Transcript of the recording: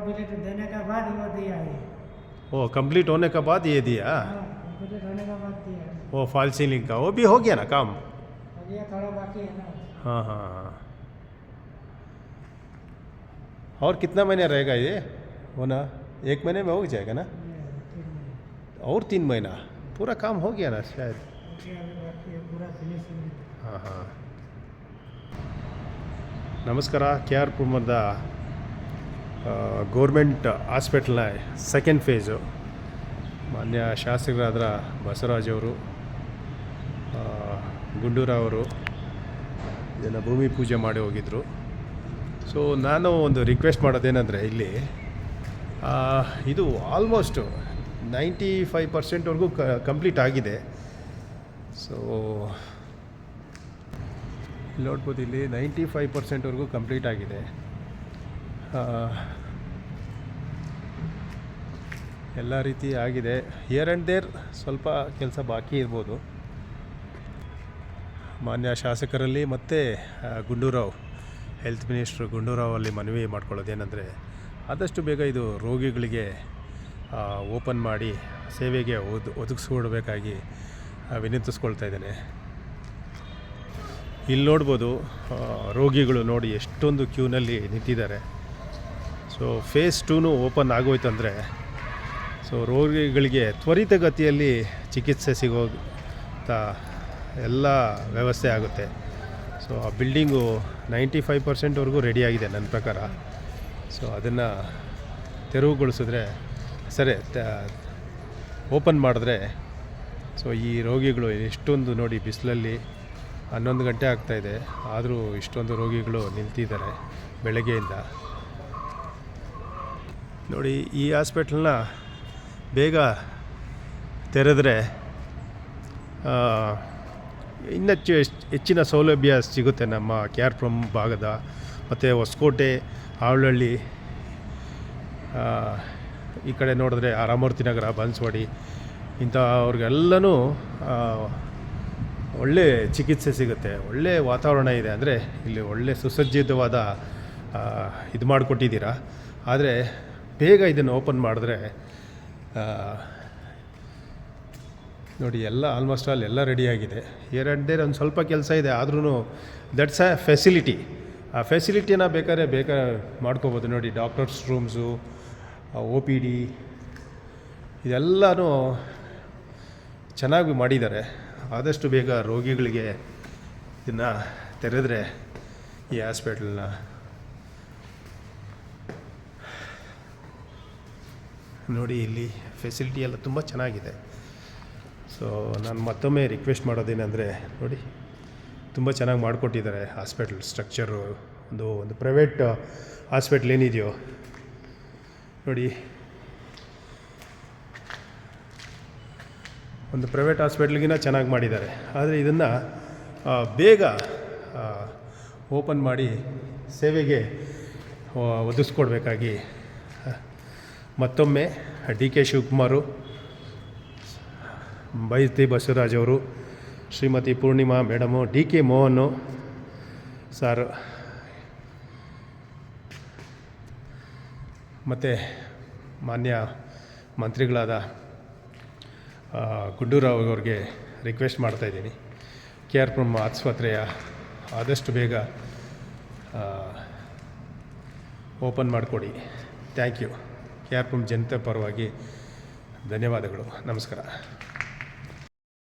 Complete देने के बाद वो दिया है। ओ कंप्लीट होने के बाद ये दिया। कंप्लीट होने के बाद दिया है। वो फॉल सीलिंग का वो भी हो गया ना काम? अभी ये थोड़ा बाकी है ना। हाँ हाँ हाँ। और कितना महीना रहेगा ये होना? 1 महीने में हो जाएगा ना? और 3 महीना पूरा काम हो गया ना शायद? अभी बाकी है पूरा फिनिशिंग। ಹಾಂ ಹಾಂ. ನಮಸ್ಕಾರ. ಕೆ ಆರ್ ಪುರಮದ ಗೌರ್ಮೆಂಟ್ ಹಾಸ್ಪಿಟಲ್ನ ಸೆಕೆಂಡ್ ಫೇಸು ಮಾನ್ಯ ಶಾಸಕರಾದ ಬಸವರಾಜ್ ಅವರು, ಗುಂಡೂರಾವ್ ಅವರು ಇದನ್ನು ಭೂಮಿ ಪೂಜೆ ಮಾಡಿ ಹೋಗಿದ್ದರು. ಸೊ ನಾನು ಒಂದು ರಿಕ್ವೆಸ್ಟ್ ಮಾಡೋದೇನೆಂದರೆ, ಇಲ್ಲಿ ಇದು ಆಲ್ಮೋಸ್ಟ್ 95% ಕಂಪ್ಲೀಟ್ ಆಗಿದೆ. ಸೊ ನೋಡ್ಬೋದು, ಇಲ್ಲಿ 95% ಕಂಪ್ಲೀಟ್ ಆಗಿದೆ. ಎಲ್ಲ ರೀತಿ ಆಗಿದೆ. ಹಿಯರ್ ಆ್ಯಂಡ್ ದೇರ್ ಸ್ವಲ್ಪ ಕೆಲಸ ಬಾಕಿ ಇರ್ಬೋದು. ಮಾನ್ಯ ಶಾಸಕರಲ್ಲಿ ಮತ್ತು ಗುಂಡೂರಾವ್ ಹೆಲ್ತ್ ಮಿನಿಸ್ಟ್ರು ಗುಂಡೂರಾವ್ ಅಲ್ಲಿ ಮನವಿ ಮಾಡ್ಕೊಳ್ಳೋದೇನೆಂದರೆ, ಆದಷ್ಟು ಬೇಗ ಇದು ರೋಗಿಗಳಿಗೆ ಓಪನ್ ಮಾಡಿ ಸೇವೆಗೆ ಒದಗಿಸ್ಕೊಡ್ಬೇಕಾಗಿ ವಿನಂತಿಸ್ಕೊಳ್ತಾ ಇದ್ದೇನೆ. ಇಲ್ಲಿ ನೋಡ್ಬೋದು, ರೋಗಿಗಳು ನೋಡಿ ಎಷ್ಟೊಂದು ಕ್ಯೂನಲ್ಲಿ ನಿಂತಿದ್ದಾರೆ. ಸೊ ಫೇಸ್ 2 ಓಪನ್ ಆಗೋಯ್ತಂದರೆ ಸೊ ರೋಗಿಗಳಿಗೆ ತ್ವರಿತಗತಿಯಲ್ಲಿ ಚಿಕಿತ್ಸೆ ಸಿಗೋಂಥ ಎಲ್ಲ ವ್ಯವಸ್ಥೆ ಆಗುತ್ತೆ. ಸೊ ಆ ಬಿಲ್ಡಿಂಗು 95% ರೆಡಿಯಾಗಿದೆ ನನ್ನ ಪ್ರಕಾರ. ಸೊ ಅದನ್ನು ತೆರವುಗೊಳಿಸಿದ್ರೆ ಸರಿ, ಓಪನ್ ಮಾಡಿದ್ರೆ ಸೊ ಈ ರೋಗಿಗಳು ಎಷ್ಟೊಂದು ನೋಡಿ, ಬಿಸಿಲಲ್ಲಿ 11 ಗಂಟೆ ಆಗ್ತಾಯಿದೆ, ಆದರೂ ಇಷ್ಟೊಂದು ರೋಗಿಗಳು ನಿಂತಿದ್ದಾರೆ ಬೆಳಗ್ಗೆಯಿಂದ. ನೋಡಿ, ಈ ಹಾಸ್ಪಿಟಲ್ನ ಬೇಗ ತೆರೆದರೆ ಇನ್ನೂ ಹೆಚ್ಚಿನ ಸೌಲಭ್ಯ ಸಿಗುತ್ತೆ ನಮ್ಮ ಕೆ ಆರ್ ಪುರಂ ಭಾಗದ, ಮತ್ತು ಹೊಸಕೋಟೆ, ಆವಳಹಳ್ಳಿ, ಈ ಕಡೆ ನೋಡಿದ್ರೆ ರಾಮಮೂರ್ತಿ ನಗರ, ಬಾನ್ಸವಾಡಿ ಇಂಥವ್ರಿಗೆಲ್ಲನೂ ಒಳ್ಳೆ ಚಿಕಿತ್ಸೆ ಸಿಗುತ್ತೆ. ಒಳ್ಳೆ ವಾತಾವರಣ ಇದೆ. ಅಂದರೆ ಇಲ್ಲಿ ಒಳ್ಳೆ ಸುಸಜ್ಜಿತವಾದ ಇದು ಮಾಡಿಕೊಟ್ಟಿದ್ದೀರಾ. ಆದರೆ ಬೇಗ ಇದನ್ನು ಓಪನ್ ಮಾಡಿದ್ರೆ ನೋಡಿ, ಎಲ್ಲ ಆಲ್ಮೋಸ್ಟ್ ಆಲ್ ಎಲ್ಲ ರೆಡಿಯಾಗಿದೆ. ಹಿಯರ್ ಆ್ಯಂಡ್ ದೇರ್ ಒಂದು ಸ್ವಲ್ಪ ಕೆಲಸ ಇದೆ, ಆದ್ರೂ ದಟ್ಸ್ ಅ ಫೆಸಿಲಿಟಿ. ಆ ಫೆಸಿಲಿಟಿನ ಬೇಕಾದ್ರೆ ಮಾಡ್ಕೋಬೋದು. ನೋಡಿ, ಡಾಕ್ಟರ್ಸ್ ರೂಮ್ಸು, OPD ಇದೆಲ್ಲನೂ ಚೆನ್ನಾಗಿ ಮಾಡಿದ್ದಾರೆ. ಆದಷ್ಟು ಬೇಗ ರೋಗಿಗಳಿಗೆ ಇದನ್ನು ತೆರೆದರೆ ಈ ಹಾಸ್ಪಿಟಲ್ನ ನೋಡಿ, ಇಲ್ಲಿ ಫೆಸಿಲಿಟಿ ಎಲ್ಲ ತುಂಬ ಚೆನ್ನಾಗಿದೆ. ಸೊ ನಾನು ಮತ್ತೊಮ್ಮೆ ರಿಕ್ವೆಸ್ಟ್ ಮಾಡೋದೇನೆಂದರೆ, ನೋಡಿ, ತುಂಬ ಚೆನ್ನಾಗಿ ಮಾಡಿಕೊಟ್ಟಿದ್ದಾರೆ ಹಾಸ್ಪಿಟಲ್ ಸ್ಟ್ರಕ್ಚರು. ಒಂದು ಪ್ರೈವೇಟ್ ಹಾಸ್ಪಿಟ್ಲ್ ಏನಿದೆಯೋ ನೋಡಿ, ಒಂದು ಪ್ರೈವೇಟ್ ಹಾಸ್ಪಿಟ್ಲಿಗಿನ್ನ ಚೆನ್ನಾಗಿ ಮಾಡಿದ್ದಾರೆ. ಆದರೆ ಇದನ್ನು ಬೇಗ ಓಪನ್ ಮಾಡಿ ಸೇವೆಗೆ ಒದಗಿಸ್ಕೊಡ್ಬೇಕಾಗಿ ಮತ್ತೊಮ್ಮೆ DK ಶಿವಕುಮಾರು, ಬೈತಿ ಬಸವರಾಜ್ ಅವರು, Shrimati Poornima madam, DK Mohan sir, ಮತ್ತು ಮಾನ್ಯ ಮಂತ್ರಿಗಳಾದ ಗುಂಡೂರಾವ್ ಅವ್ರಿಗೆ ರಿಕ್ವೆಸ್ಟ್ ಮಾಡ್ತಾಯಿದ್ದೀನಿ, ಕೆ ಆರ್ ಪುರಂ ಆಸ್ಪತ್ರೆಯ ಆದಷ್ಟು ಬೇಗ ಓಪನ್ ಮಾಡಿಕೊಡಿ. Thank you. K R Puram ಜನತೆ ಪರವಾಗಿ ಧನ್ಯವಾದಗಳು. ನಮಸ್ಕಾರ.